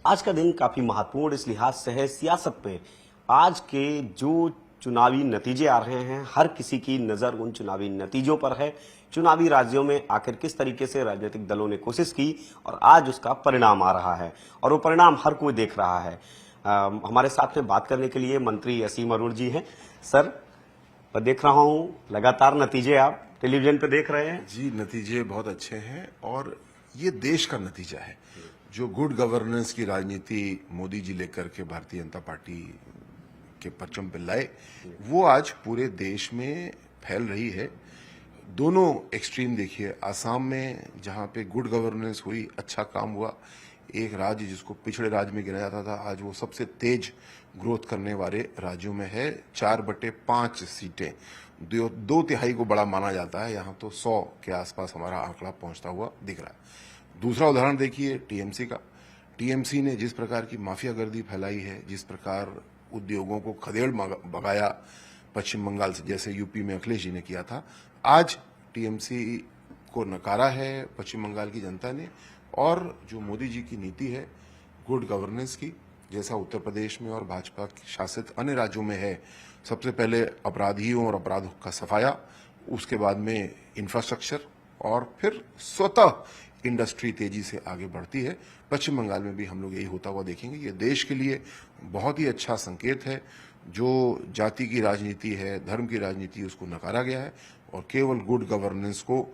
आज का दिन काफी महत्वपूर्ण इस लिहाज से है सियासत पे। आज के जो चुनावी नतीजे आ रहे हैं, हर किसी की नजर उन चुनावी नतीजों पर है। चुनावी राज्यों में आखिर किस तरीके से राजनीतिक दलों ने कोशिश की और आज उसका परिणाम आ रहा है और वो परिणाम हर कोई देख रहा है। हमारे साथ में बात करने के लिए मंत्री असीम अरुण जी हैं। सर, मैं देख रहा हूँ लगातार नतीजे आप टेलीविजन पे देख रहे हैं। जी, नतीजे बहुत अच्छे हैं और ये देश का नतीजा है। जो गुड गवर्नेंस की राजनीति मोदी जी लेकर के भारतीय जनता पार्टी के परचम पे लाए, वो आज पूरे देश में फैल रही है। दोनों एक्सट्रीम देखिए, आसाम में जहां पे गुड गवर्नेंस हुई, अच्छा काम हुआ, एक राज्य जिसको पिछड़े राज्य में गिना जाता था, आज वो सबसे तेज ग्रोथ करने वाले राज्यों में है। 4/5 सीटें, दो तिहाई को बड़ा माना जाता है, यहाँ तो 100 के आसपास हमारा आंकड़ा पहुंचता हुआ दिख रहा है। दूसरा उदाहरण देखिए टीएमसी का। टीएमसी ने जिस प्रकार की माफियागर्दी फैलाई है, जिस प्रकार उद्योगों को खदेड़ भगाया पश्चिम बंगाल से, जैसे यूपी में अखिलेश जी ने किया था, आज टीएमसी को नकारा है पश्चिम बंगाल की जनता ने। और जो मोदी जी की नीति है गुड गवर्नेंस की, जैसा उत्तर प्रदेश में और भाजपा शासित अन्य राज्यों में है, सबसे पहले अपराधियों और अपराधों का सफाया, उसके बाद में इंफ्रास्ट्रक्चर और फिर स्वतः इंडस्ट्री तेजी से आगे बढ़ती है। पश्चिम बंगाल में भी हम लोग यही होता हुआ देखेंगे। ये देश के लिए बहुत ही अच्छा संकेत है। जो जाति की राजनीति है, धर्म की राजनीति, उसको नकारा गया है और केवल गुड गवर्नेंस को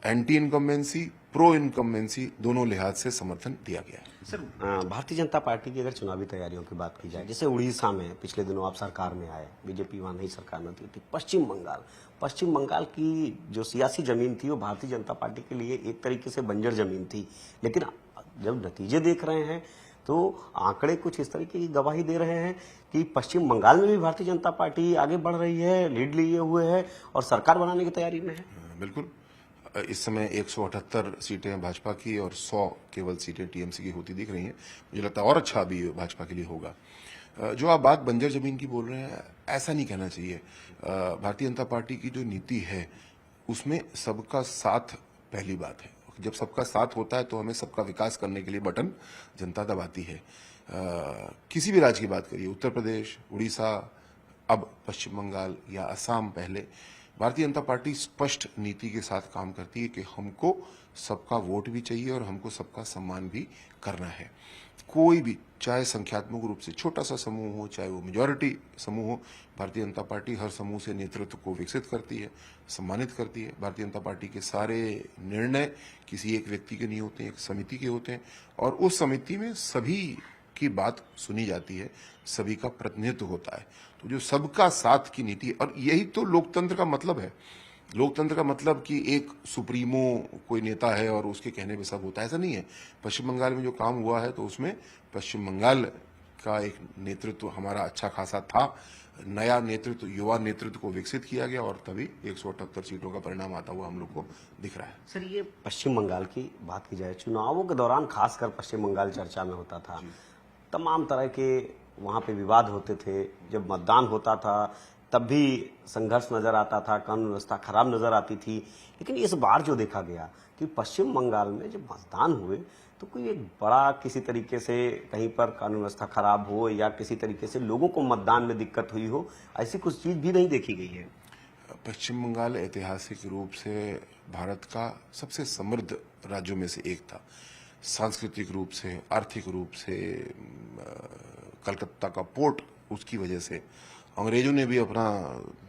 एंटी इनकम्बेंसी, प्रो इनकम्बेंसी दोनों लिहाज से समर्थन दिया गया है। सर, भारतीय जनता पार्टी की अगर चुनावी तैयारियों की बात की जाए, जैसे उड़ीसा में पिछले दिनों आप सरकार में आए, बीजेपी वहां नई सरकार में थी। पश्चिम बंगाल की जो सियासी जमीन थी वो भारतीय जनता पार्टी के लिए एक तरीके से बंजर जमीन थी, लेकिन जब नतीजे देख रहे हैं तो आंकड़े कुछ इस तरीके की गवाही दे रहे हैं कि पश्चिम बंगाल में भी भारतीय जनता पार्टी आगे बढ़ रही है, लीड लिए हुए है और सरकार बनाने की तैयारी में है। बिल्कुल, इस समय 178 सीटें भाजपा की और 100 केवल सीटें टीएमसी की होती दिख रही हैं। मुझे लगता है और अच्छा भी भाजपा के लिए होगा। जो आप बात बंजर जमीन की बोल रहे हैं, ऐसा नहीं कहना चाहिए। भारतीय जनता पार्टी की जो नीति है उसमें सबका साथ पहली बात है। जब सबका साथ होता है तो हमें सबका विकास करने के लिए बटन जनता दबाती है। किसी भी राज्य की बात करिए, उत्तर प्रदेश, उड़ीसा, अब पश्चिम बंगाल या असम, पहले भारतीय जनता पार्टी स्पष्ट नीति के साथ काम करती है कि हमको सबका वोट भी चाहिए और हमको सबका सम्मान भी करना है। कोई भी, चाहे संख्यात्मक रूप से छोटा सा समूह हो, चाहे वो मेजॉरिटी समूह हो, भारतीय जनता पार्टी हर समूह से नेतृत्व को विकसित करती है, सम्मानित करती है। भारतीय जनता पार्टी के सारे निर्णय किसी एक व्यक्ति के नहीं होते हैं, एक समिति के होते हैं और उस समिति में सभी की बात सुनी जाती है, सभी का प्रतिनिधित्व होता है। तो जो सबका साथ की नीति, और यही तो लोकतंत्र का मतलब है। लोकतंत्र का मतलब कि एक सुप्रीमो कोई नेता है और उसके कहने पे सब होता है, ऐसा नहीं है। पश्चिम बंगाल में जो काम हुआ है तो उसमें पश्चिम बंगाल का एक नेतृत्व हमारा अच्छा खासा था। नया नेतृत्व, युवा नेतृत्व को विकसित किया गया और तभी 178 सीटों का परिणाम आता हुआ हम लोग को दिख रहा है। सर, ये पश्चिम बंगाल की बात की जाए, चुनावों के दौरान खासकर पश्चिम बंगाल चर्चा में होता था। तमाम तरह के वहां पे विवाद होते थे। जब मतदान होता था तब भी संघर्ष नजर आता था, कानून व्यवस्था खराब नजर आती थी। लेकिन इस बार जो देखा गया कि पश्चिम बंगाल में जब मतदान हुए तो कोई एक बड़ा किसी तरीके से कहीं पर कानून व्यवस्था खराब हो या किसी तरीके से लोगों को मतदान में दिक्कत हुई हो, ऐसी कुछ चीज भी नहीं देखी गई है। पश्चिम बंगाल ऐतिहासिक रूप से भारत का सबसे समृद्ध राज्यों में से एक था। सांस्कृतिक रूप से, आर्थिक रूप से, कलकत्ता का पोर्ट, उसकी वजह से अंग्रेजों ने भी अपना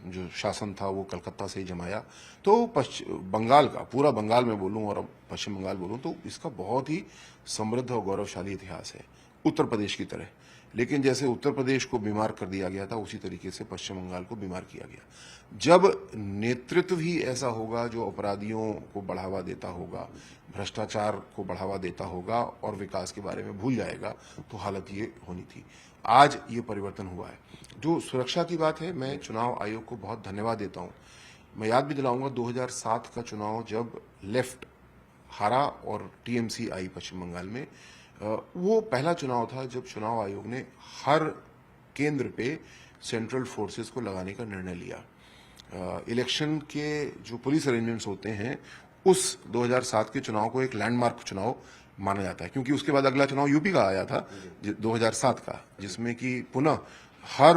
जो शासन था वो कलकत्ता से ही जमाया। तो बंगाल का, पूरा बंगाल में बोलूं और अब पश्चिम बंगाल बोलूं, तो इसका बहुत ही समृद्ध और गौरवशाली इतिहास है, उत्तर प्रदेश की तरह। लेकिन जैसे उत्तर प्रदेश को बीमार कर दिया गया था, उसी तरीके से पश्चिम बंगाल को बीमार किया गया। जब नेतृत्व ही ऐसा होगा जो अपराधियों को बढ़ावा देता होगा, भ्रष्टाचार को बढ़ावा देता होगा और विकास के बारे में भूल जाएगा, तो हालत ये होनी थी। आज ये परिवर्तन हुआ है। जो सुरक्षा की बात है, मैं चुनाव आयोग को बहुत धन्यवाद देता हूं। मैं याद भी दिलाऊंगा 2007 का चुनाव जब लेफ्ट हारा और टीएमसी आई पश्चिम बंगाल में, वो पहला चुनाव था जब चुनाव आयोग ने हर केंद्र पे सेंट्रल फोर्सेस को लगाने का निर्णय लिया। इलेक्शन के जो पुलिस अरेंजमेंट्स होते हैं, उस 2007 के चुनाव को एक लैंडमार्क चुनाव माना जाता है, क्योंकि उसके बाद अगला चुनाव यूपी का आया था 2007 का, जिसमें कि पुनः हर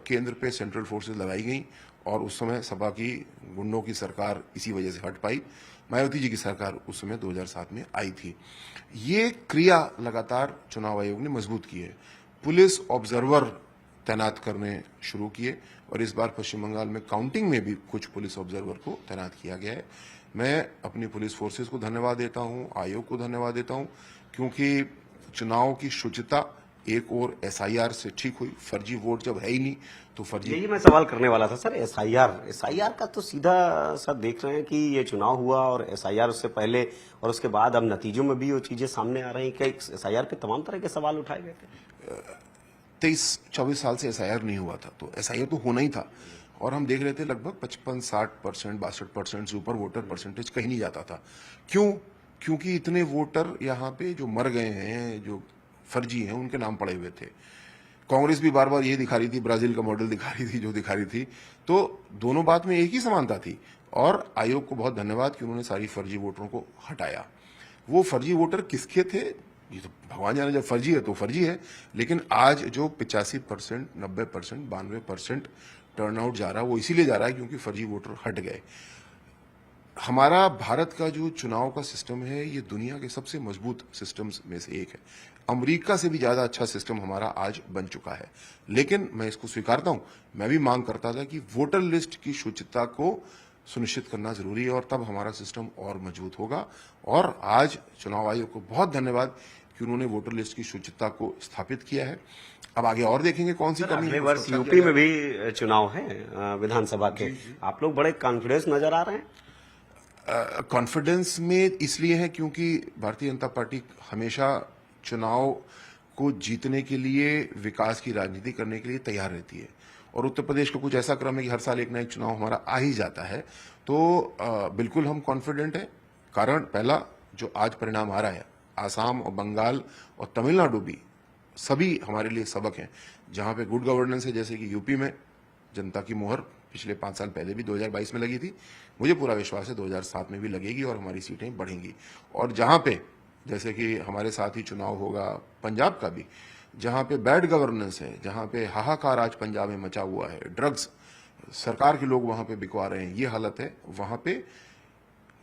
केंद्र पे सेंट्रल फोर्सेस लगाई गई और उस समय सपा की गुंडों की सरकार इसी वजह से हट पाई। मायावती जी की सरकार उस समय 2007 में आई थी। ये क्रिया लगातार चुनाव आयोग ने मजबूत की है। पुलिस ऑब्जर्वर तैनात करने शुरू किए और इस बार पश्चिम बंगाल में काउंटिंग में भी कुछ पुलिस ऑब्जर्वर को तैनात किया गया है। मैं अपनी पुलिस फोर्सेस को धन्यवाद देता हूं, आयोग को धन्यवाद देता हूं, क्योंकि चुनाव की शुचिता एक और एसआईआर से ठीक हुई। फर्जी वोट जब है ही नहीं तो फर्जी, यही मैं सवाल करने वाला था सर। एसआईआर का तो सीधा सर देख रहे हैं कि ये चुनाव हुआ और एसआईआर उससे पहले और उसके बाद अब नतीजों में भी वो चीजें सामने आ रही हैं। क्या एसआईआर पे तमाम तरह के सवाल उठाए गए थे? 23-24 साल से एसआईआर नहीं हुआ था, तो एसआईआर तो होना ही था और हम देख रहे थे लगभग 55-60%, 62% से ऊपर वोटर परसेंटेज कहीं नहीं जाता था। क्यों? क्योंकि इतने वोटर यहाँ पे जो मर गए हैं, जो फर्जी हैं, उनके नाम पड़े हुए थे। कांग्रेस भी बार बार ये दिखा रही थी, ब्राजील का मॉडल दिखा रही थी, जो दिखा रही थी, तो दोनों बात में एक ही समानता थी। और आयोग को बहुत धन्यवाद कि उन्होंने सारी फर्जी वोटरों को हटाया। वो फर्जी वोटर किसके थे ये तो भगवान जाने, जब फर्जी है तो फर्जी है। लेकिन आज जो 85%, 90%, 92% टर्नआउट जा रहा है, वो इसीलिए जा रहा है क्योंकि फर्जी वोटर हट गए। हमारा भारत का जो चुनाव का सिस्टम है, ये दुनिया के सबसे मजबूत सिस्टम्स में से एक है। अमेरिका से भी ज्यादा अच्छा सिस्टम हमारा आज बन चुका है। लेकिन मैं इसको स्वीकारता हूं, मैं भी मांग करता था कि वोटर लिस्ट की शुचिता को सुनिश्चित करना जरूरी है और तब हमारा सिस्टम और मजबूत होगा। और आज चुनाव आयोग को बहुत धन्यवाद कि उन्होंने वोटर लिस्ट की शुचिता को स्थापित किया है। अब आगे और देखेंगे कौन सी कमी है। अगले वर्ष यूपी में भी चुनाव है विधानसभा के। आप लोग बड़े कॉन्फिडेंस नजर आ रहे हैं? कॉन्फिडेंस में इसलिए है क्योंकि भारतीय जनता पार्टी हमेशा चुनाव को जीतने के लिए, विकास की राजनीति करने के लिए तैयार रहती है और उत्तर प्रदेश का कुछ ऐसा क्रम है कि हर साल एक ना एक चुनाव हमारा आ ही जाता है। तो बिल्कुल हम कॉन्फिडेंट हैं। कारण पहला जो आज परिणाम आ रहा है, आसाम और बंगाल और तमिलनाडु भी सभी हमारे लिए सबक हैं। जहां पे गुड गवर्नेंस है, जैसे कि यूपी में जनता की मोहर पिछले 5 साल पहले भी 2022 में लगी थी, मुझे पूरा विश्वास है 2007 में भी लगेगी और हमारी सीटें बढ़ेंगी। और जहां पे जैसे कि हमारे साथ ही चुनाव होगा पंजाब का भी, जहां पे बैड गवर्नेंस है, जहां पे हाहाकार आज पंजाब में मचा हुआ है, ड्रग्स सरकार के लोग वहां पे बिकवा रहे हैं, ये हालत है, वहां पे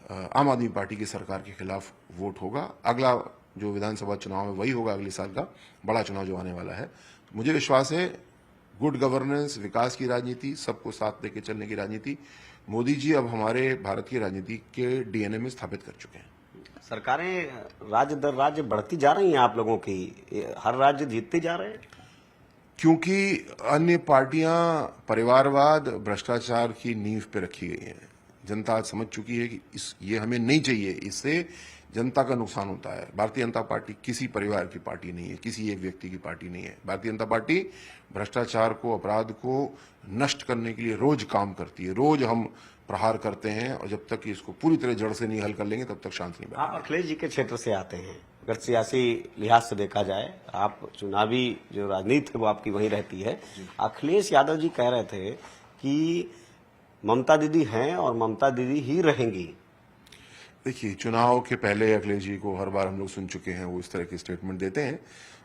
आम आदमी पार्टी की सरकार के खिलाफ वोट होगा। अगला जो विधानसभा चुनाव है वही होगा अगले साल का बड़ा चुनाव जो आने वाला है। मुझे विश्वास है गुड गवर्नेंस, विकास की राजनीति, सबको साथ लेके चलने की राजनीति मोदी जी अब हमारे भारत की राजनीति के डीएनए में स्थापित कर चुके हैं। सरकारें राज्य दर राज्य बढ़ती जा रही हैं आप लोगों की, हर राज्य जीतते जा रहे हैं। क्योंकि अन्य पार्टियां परिवारवाद, भ्रष्टाचार की नींव पे रखी गई हैं। जनता आज समझ चुकी है कि ये हमें नहीं चाहिए, इससे जनता का नुकसान होता है। भारतीय जनता पार्टी किसी परिवार की पार्टी नहीं है, किसी एक व्यक्ति की पार्टी नहीं है। भारतीय जनता पार्टी भ्रष्टाचार को, अपराध को नष्ट करने के लिए रोज काम करती है। रोज हम प्रहार करते हैं और जब तक कि इसको पूरी तरह जड़ से नहीं हल कर लेंगे तब तक शांति नहीं आप बैठेगी। अखिलेश जी के क्षेत्र से आते हैं, अगर सियासी लिहाज से देखा जाए, आप चुनावी जो राजनीति है वो आपकी वहीं रहती है। अखिलेश यादव जी कह रहे थे कि ममता दीदी हैं और ममता दीदी ही रहेंगी। देखिए, चुनाव के पहले अखिलेश जी को हर बार हम लोग सुन चुके हैं, वो इस तरह के स्टेटमेंट देते हैं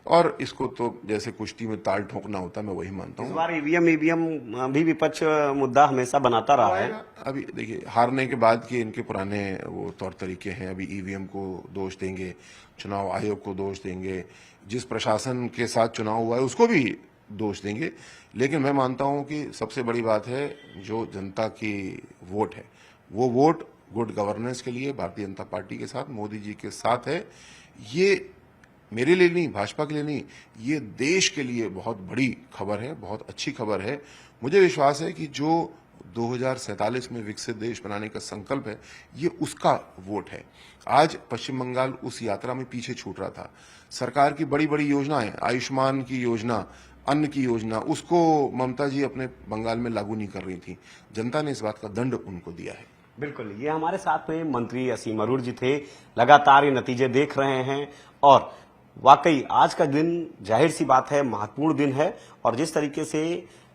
और इसको तो जैसे कुश्ती में ताल ठोकना होता है, मैं वही मानता इस हूँ। बार ईवीएम भी विपक्ष मुद्दा हमेशा बनाता रहा है। अभी देखिए, हारने के बाद के इनके पुराने वो तौर तरीके हैं। अभी ईवीएम को दोष देंगे, चुनाव आयोग को दोष देंगे, जिस प्रशासन के साथ चुनाव हुआ है उसको भी दोष देंगे। लेकिन मैं मानता हूं कि सबसे बड़ी बात है जो जनता की वोट है, वो वोट गुड गवर्नेंस के लिए भारतीय जनता पार्टी के साथ, मोदी जी के साथ है। ये मेरे लिए नहीं, भाजपा के लिए नहीं, ये देश के लिए बहुत बड़ी खबर है, बहुत अच्छी खबर है। मुझे विश्वास है कि जो 2047 में विकसित देश बनाने का संकल्प है, ये उसका वोट है। आज पश्चिम बंगाल उस यात्रा में पीछे छूट रहा था। सरकार की बड़ी बड़ी योजनाएं, आयुष्मान की योजना, अन्न की योजना, उसको ममता जी अपने बंगाल में लागू नहीं कर रही थी। जनता ने इस बात का दंड उनको दिया है। बिल्कुल, ये हमारे साथ में मंत्री असीम अरूर जी थे। लगातार ये नतीजे देख रहे हैं और वाकई आज का दिन जाहिर सी बात है महत्वपूर्ण दिन है। और जिस तरीके से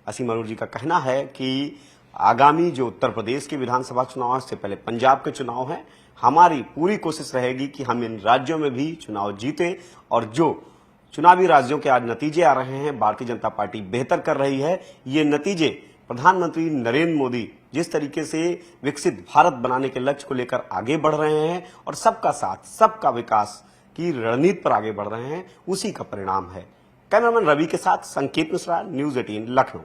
असीम अरूर जी का कहना है कि आगामी जो उत्तर प्रदेश के विधानसभा चुनाव है, इससे पहले पंजाब के चुनाव हैं, हमारी पूरी कोशिश रहेगी कि हम इन राज्यों में भी चुनाव जीते और जो चुनावी राज्यों के आज नतीजे आ रहे हैं, भारतीय जनता पार्टी बेहतर कर रही है। ये नतीजे प्रधानमंत्री नरेंद्र मोदी जिस तरीके से विकसित भारत बनाने के लक्ष्य को लेकर आगे बढ़ रहे हैं और सबका साथ सबका विकास की रणनीति पर आगे बढ़ रहे हैं, उसी का परिणाम है। कैमरामैन रवि के साथ संकेत मिश्रा, न्यूज़ 18 लखनऊ।